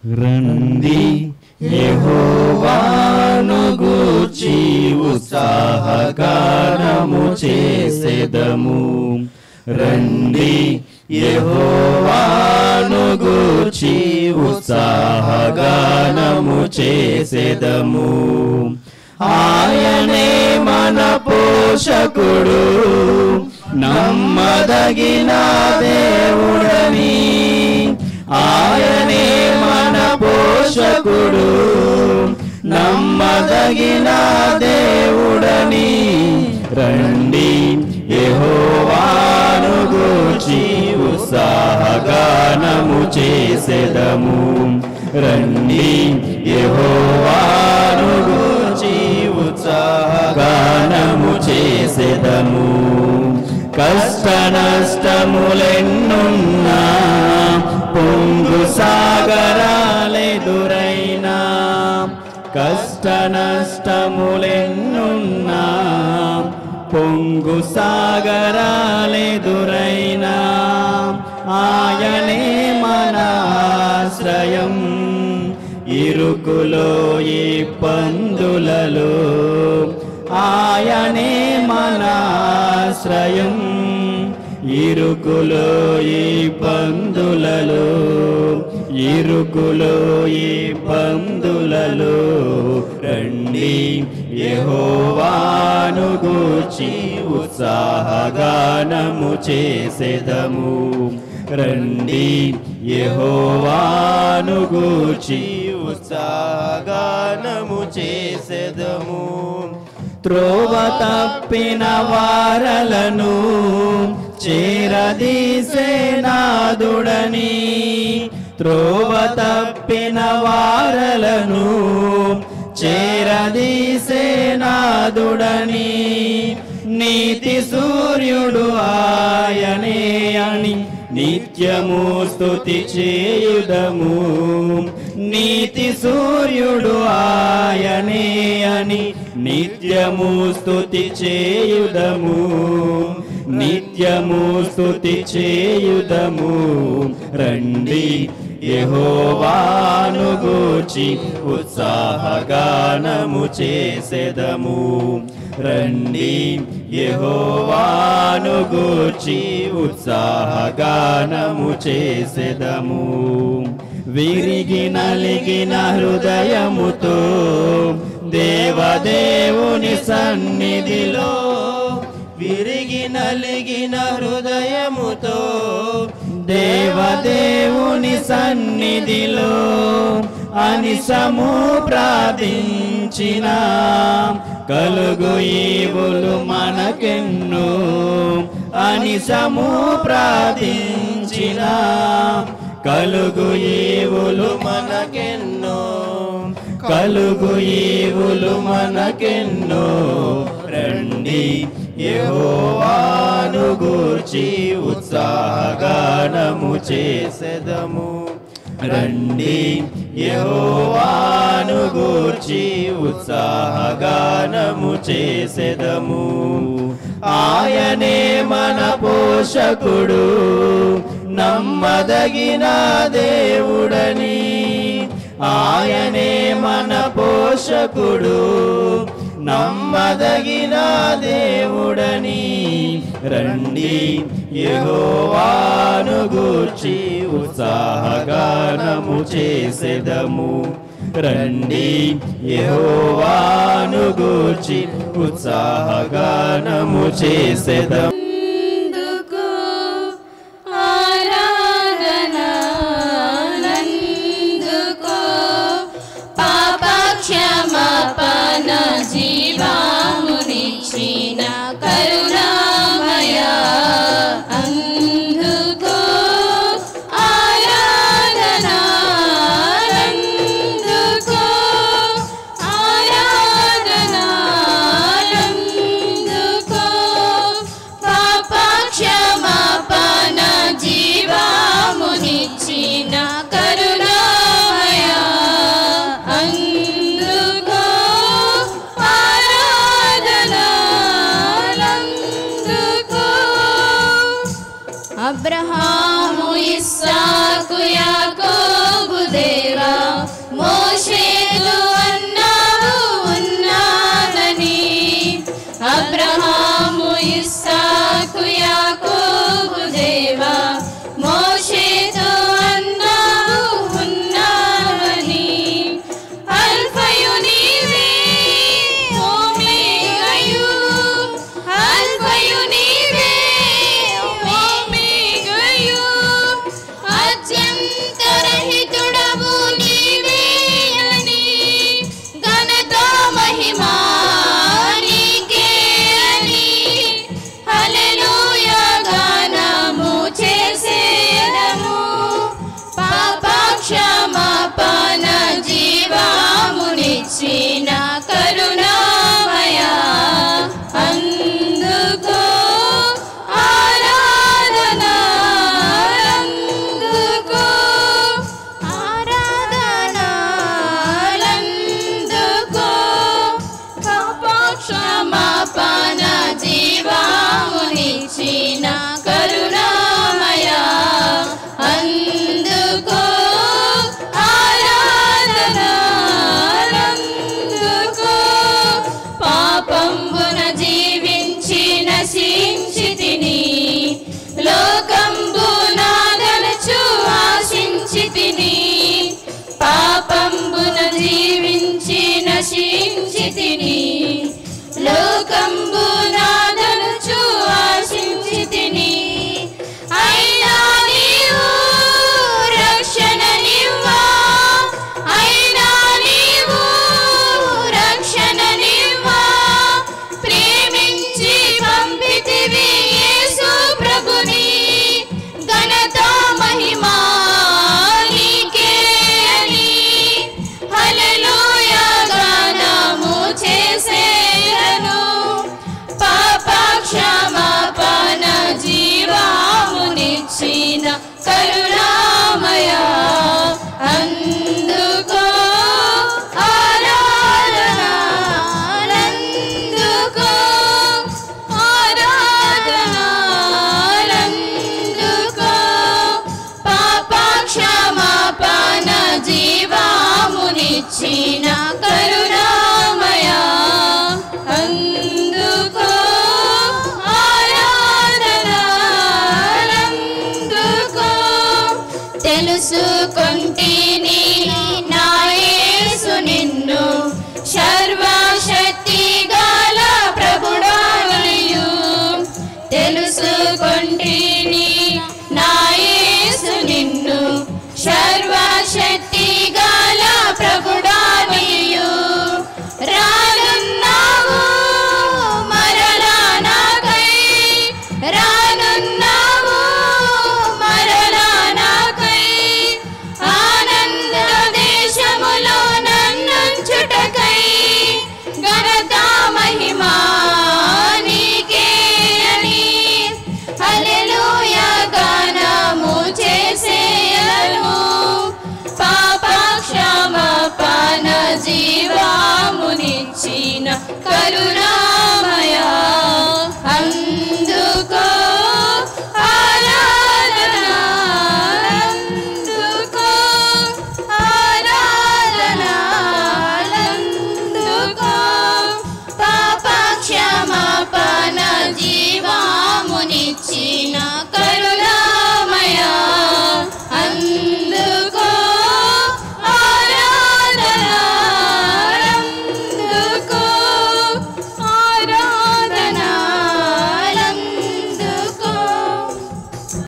రండి యెహోవాను గూర్చి ఉత్సాహగానము చేసెదము. రండి యెహోవాను గూర్చి ఉత్సాహగానము చేసెదము. ఆయనే మన పోషకుడు, నమ్మదగిన దేవుడని. ఆయనే మన పోషకుడు, నమ్మదగిన దేవుడని. రండి యెహోవాను గూర్చి ఉత్సాహగానము చేసెదము. రండి యెహోవాను గూర్చి ఉత్సాహగానము చేసెదము. కష్ట నష్టములెన్నున్నా, పొంగు సాగరాలెదురైనా. కష్ట నష్టములెన్నున్నా, పొంగు సాగరాలెదురైనా. ఆయనే మన ఆశ్రయం, ఇరుకులో ఇబ్బందులలో. ఆయనే మన ఆశ్రయం, ఇరుకులో ఇబ్బందులలో. ఇరుకులో ఇబ్బందులలో. రండి యెహోవాను గూర్చి ఉత్సాహగానము చేసెదము. రండి యెహోవాను గూర్చి ఉత్సాహగానము చేసెదము. త్రోవ తప్పిన వారలను చేరదీసే నాదుడని. త్రోవ తప్పిన వారలను చేరదీసే నాదుడని. నీతి సూర్యుడు ఆయనే అని నిత్యము స్తుతి చేయుదము. నీతి సూర్యుడు ఆయనే అని నిత్యము స్తుతి చేయుదము. నిత్యము స్తుతి చేయుదము. రండి యెహోవాను గూర్చి ఉత్సాహగానము చేసెదము. రండి యెహోవాను గూర్చి ఉత్సాహగానము చేసెదము. విరిగి నలిగిన హృదయముతో దేవదేవుని సన్నిధిలో. విరిగి నలిగిన హృదయముతో దేవదేవుని సన్నిధిలో. అనిసము ప్రార్థించిన కలుగు ఈవులు మనకెన్నో. అనిసము ప్రార్థించిన కలుగు ఈవులు మనకెన్నో. కలుగు ఈవులు మనకెన్నో. రండి యెహోవాను గూర్చి ఉత్సాహగానము చేసెదము. రండి యెహోవాను గూర్చి ఉత్సాహగానము చేసెదము. ఆయనే మన పోషకుడు, నమ్మదగిన దేవుడని. ఆయనే మన పోషకుడు, నమ్మదగిన దేవుడని. రండి యెహోవాను గూర్చి ఉత్సాహగానము చేసెదము. రండి యెహోవాను గూర్చి ఉత్సాహగానము చేసెదము. క్షమాపణ జీవామునిచ్చిన కరుణామయ అందుకో ఆరాధన. అందుకో ఆరాధన. అందుకో క్షమాపణనిచ్చిన కరుణామయ అందుకో ఆరాధన అందుకో పాపంబున జీవించి నశించితిని లోకంబునాదనుచు ఆశించితిని పాపంబున జీవించి నశించితిని లోకంబునాదనుచు ఆశించితిని అయినా నీవు రక్షణనివ్వా అయినా నీవు రక్షణనివ్వా ప్రేమించి పంపితివి యేసు ప్రభుని ఘనత మహిమా నీకే అని హల్లెలూయా గానము చేసేదను పాప క్షమాపణ జీవమునిచ్చిన కరుణామయ అందుకో ఆరాధన అందుకో ఆరాధన అందుకో పాప క్షమాపణ జీవమునిచ్చిన కరుణామయ అందుకో ఆరాధన అందుకో తెలుసుకొంటిని నా యేసు నిన్ను సర్వశక్తి గల ప్రభుడవనియు తెలుసుకొంటిని నా యేసు నిన్ను సర్వశక్తి గల ప్రభుడవనియు రానున్నావు మరలా నాకై రానున్నావు మరలా నాకై ఆనంద దేశములో నన్నుంచుటకై ఘనత మహిమా నీకే అని హల్లెలూయా గానము చేసేయను పాప క్షమాపణ జీవమునిచ్చిన కరుణా